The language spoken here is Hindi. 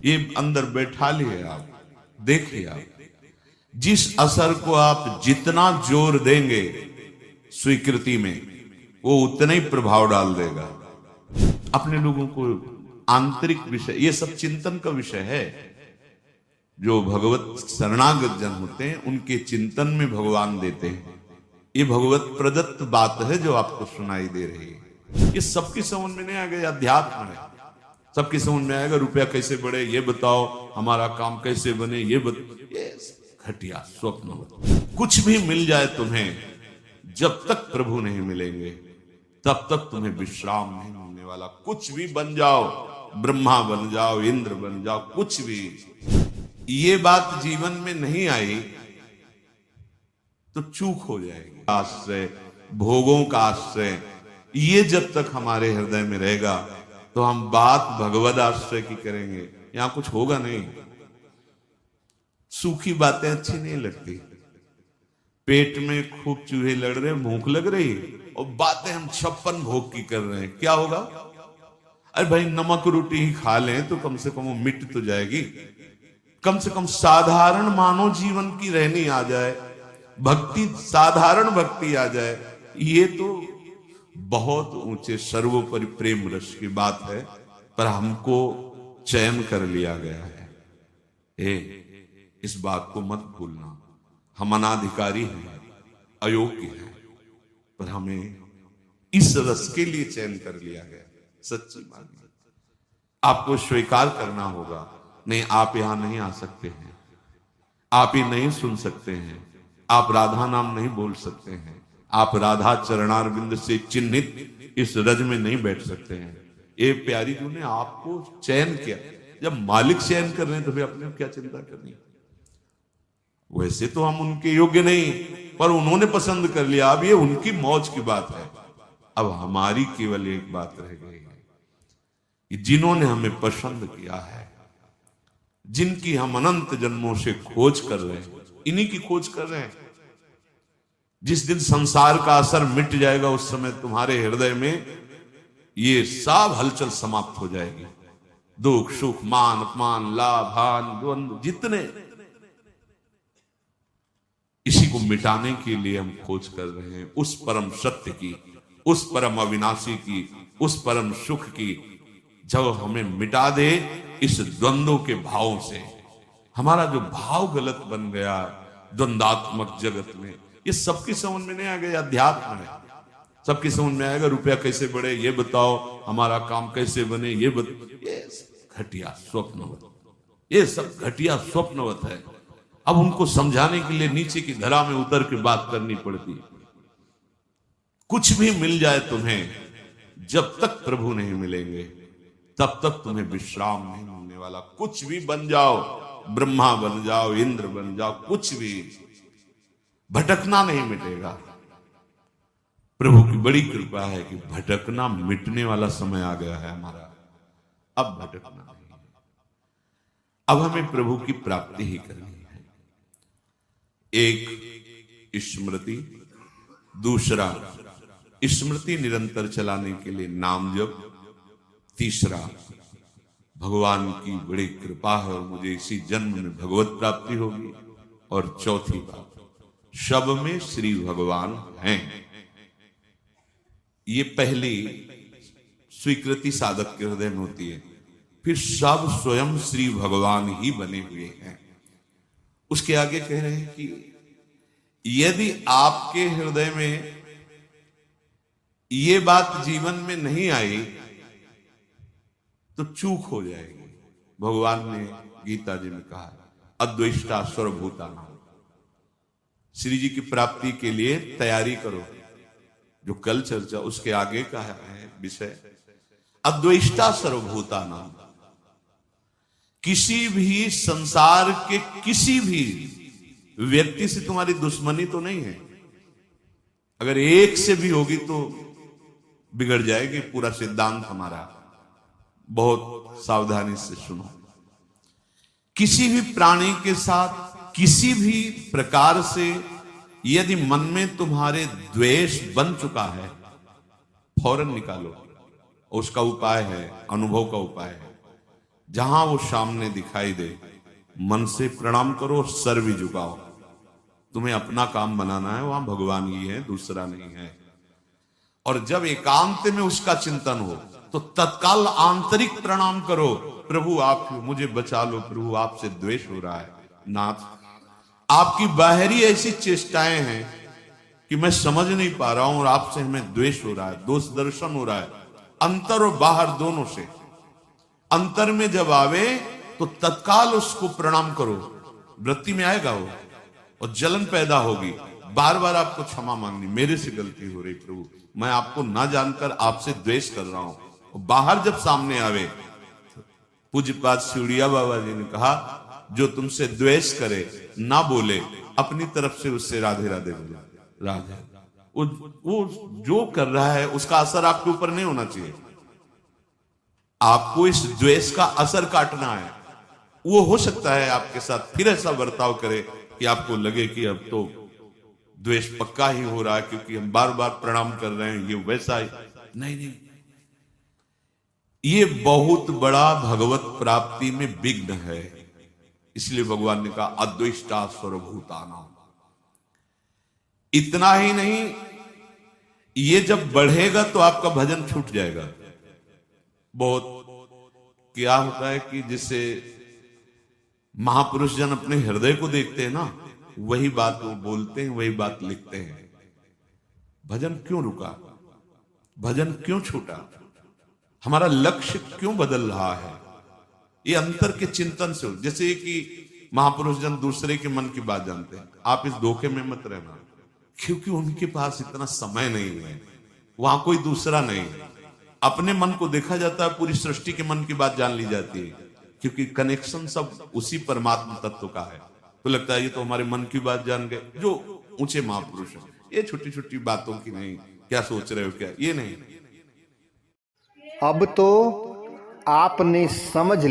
ये अंदर बैठा लिए आप, देखिए आप, जिस असर को आप जितना जोर देंगे स्वीकृति में, वो उतना ही प्रभाव डाल देगा। अपने लोगों को आंतरिक विषय, ये सब चिंतन का विषय है। जो भगवत शरणागत जन होते हैं उनके चिंतन में भगवान देते हैं। ये भगवत प्रदत्त बात है जो आपको सुनाई दे रही है। ये सबकी समझ में नहीं आएगा, अध्यात्म है। सबकी समझ में आएगा रुपया कैसे बढ़े ये बताओ, हमारा काम कैसे बने ये घटिया स्वप्न। कुछ भी मिल जाए तुम्हें, जब तक प्रभु नहीं मिलेंगे तब तक तुम्हें विश्राम नहीं मिलने वाला। कुछ भी बन जाओ, ब्रह्मा बन जाओ, इंद्र बन जाओ, कुछ भी, ये बात जीवन में नहीं आई तो चूक हो जाएगी। आश्रय, भोगों का आश्रय, ये जब तक हमारे हृदय में रहेगा तो हम बात भगवद आश्रय की करेंगे, यहां कुछ होगा नहीं। सूखी बातें अच्छी नहीं लगती। पेट में खूब चूहे लड़ रहे, भूख लग रही और बातें हम 56 भोग की कर रहे हैं, क्या होगा? अरे भाई नमक रोटी ही खा लें तो कम से कम वो मिट तो जाएगी। कम से कम साधारण मानव जीवन की रहनी आ जाए, भक्ति, साधारण भक्ति आ जाए, ये तो बहुत ऊंचे सर्वोपरि प्रेम रस की बात है। पर हमको चयन कर लिया गया है। इस बात को मत भूलना। हम अनाधिकारी हैं, अयोग्य हैं, पर हमें इस रस के लिए चयन कर लिया गया। सच्ची बात है, आपको स्वीकार करना होगा। नहीं, आप यहां नहीं आ सकते हैं, आप ही नहीं सुन सकते हैं, आप राधा नाम नहीं बोल सकते हैं, आप राधा चरणारविंद से चिन्हित इस रज में नहीं बैठ सकते हैं। ये प्यारी जी ने आपको चयन किया। जब मालिक चयन कर रहे हैं तो फिर अपने क्या चिंता करनी। वैसे तो हम उनके योग्य नहीं, पर उन्होंने पसंद कर लिया। अब ये उनकी मौज की बात है। अब हमारी केवल एक बात रह गई है कि जिन्होंने हमें पसंद किया है, जिनकी हम अनंत जन्मों से खोज कर रहे हैं, इन्हीं की खोज कर रहे हैं। जिस दिन संसार का असर मिट जाएगा उस समय तुम्हारे हृदय में ये सब हलचल समाप्त हो जाएगी। दुख सुख मान अपमान लाभ हान द्वंद्व जितने, इसी को मिटाने के लिए हम खोज कर रहे हैं। उस परम सत्य की, उस परम अविनाशी की, उस परम सुख की, जब हमें मिटा दे इस द्वंद्वों के भावों से। हमारा जो भाव गलत बन गया द्वंद्वात्मक जगत में, ये सबकी समझ में नहीं आ गया। अध्यात्म है, सबकी समझ में आएगा रुपया कैसे बढ़े ये बताओ, हमारा काम कैसे बने ये घटिया स्वप्नवत। ये सब घटिया स्वप्नवत है। अब उनको समझाने के लिए नीचे की धरा में उतर के बात करनी पड़ती है। कुछ भी मिल जाए तुम्हें, जब तक प्रभु नहीं मिलेंगे तब तक तुम्हें विश्राम नहीं मिलने वाला। कुछ भी बन जाओ, ब्रह्मा बन जाओ, इंद्र बन जाओ, कुछ भी, भटकना नहीं मिटेगा। प्रभु की बड़ी कृपा है कि भटकना मिटने वाला समय आ गया है हमारा। अब भटकना नहीं है, अब हमें प्रभु की प्राप्ति ही करनी है। एक स्मृति, दूसरा स्मृति निरंतर चलाने के लिए नाम जप, तीसरा भगवान की बड़ी कृपा है और मुझे इसी जन्म में भगवत प्राप्ति होगी, और चौथी बात, सब में श्री भगवान हैं। ये पहली स्वीकृति साधक के हृदय में होती है। फिर सब स्वयं श्री भगवान ही बने हुए हैं। उसके आगे कह रहे हैं कि यदि आपके हृदय में ये बात जीवन में नहीं आई तो चूक हो जाएगी। भगवान ने गीता जी में कहा अद्वेष्टा सर्वभूतानां। श्री जी की प्राप्ति के लिए तैयारी करो। जो कल चर्चा, उसके आगे का है विषय अद्वेष्टा सर्वभूतानां। किसी भी संसार के किसी भी व्यक्ति से तुम्हारी दुश्मनी तो नहीं है। अगर एक से भी होगी तो बिगड़ जाएगी पूरा सिद्धांत हमारा। बहुत सावधानी से सुनो। किसी भी प्राणी के साथ किसी भी प्रकार से यदि मन में तुम्हारे द्वेष बन चुका है, फौरन निकालो। उसका उपाय है, अनुभव का उपाय है। जहां वो सामने दिखाई दे मन से प्रणाम करो, सर भी झुकाओ। तुम्हें अपना काम बनाना है, वहां भगवान ही है, दूसरा नहीं है। और जब एकांत में उसका चिंतन हो तो तत्काल आंतरिक प्रणाम करो, प्रभु आप मुझे बचा लो, प्रभु आपसे द्वेष हो रहा है। नाथ, आपकी बाहरी ऐसी चेष्टाएं हैं कि मैं समझ नहीं पा रहा हूं और आपसे हमें द्वेष हो रहा है, दोष दर्शन हो रहा है, अंतर और बाहर दोनों से। अंतर में जब आवे तो तत्काल उसको प्रणाम करो, वृत्ति में आएगा वो और जलन पैदा होगी। बार बार आपको क्षमा मांगनी, मेरे से गलती हो रही प्रभु, मैं आपको ना जानकर आपसे द्वेष कर रहा हूं। और बाहर जब सामने आवे, पूज्यपाद सिउड़िया बाबा जी ने कहा, जो तुमसे द्वेष करे ना बोले, अपनी तरफ से उससे राधे राधे बोले। राधे वो जो कर रहा है उसका असर आपके ऊपर नहीं होना चाहिए। आपको इस द्वेष का असर काटना है। वो हो सकता है आपके साथ फिर ऐसा बर्ताव करे कि आपको लगे कि अब तो द्वेष पक्का ही हो रहा है क्योंकि हम बार बार प्रणाम कर रहे हैं, ये वैसा ही नहीं। ये बहुत बड़ा भगवत प्राप्ति में विघ्न है। इसलिए भगवान ने कहा अद्वेष्टा सर्वभूतानां। इतना ही नहीं, ये जब बढ़ेगा तो आपका भजन छूट जाएगा। बहुत क्या होता है कि जिससे महापुरुष जन अपने हृदय को देखते हैं ना, वही बात वो बोलते हैं, वही बात लिखते हैं। भजन क्यों रुका, भजन क्यों छूटा, हमारा लक्ष्य क्यों बदल रहा है, ये अंतर के चिंतन से। जैसे कि महापुरुष जन दूसरे के मन की बात जानते हैं, आप इस धोखे में मत रहना, क्योंकि उनके पास इतना समय नहीं है, वहां कोई दूसरा नहीं है। अपने मन को देखा जाता है, पूरी सृष्टि के मन की बात जान ली जाती है, क्योंकि कनेक्शन सब उसी परमात्मा तत्व का है। तो लगता है ये तो हमारे मन की बात जान गए, जो ऊंचे महापुरुष हैं। ये छोटी छोटी बातों की नहीं, क्या सोच रहे हो क्या, ये नहीं। अब तो आपने समझ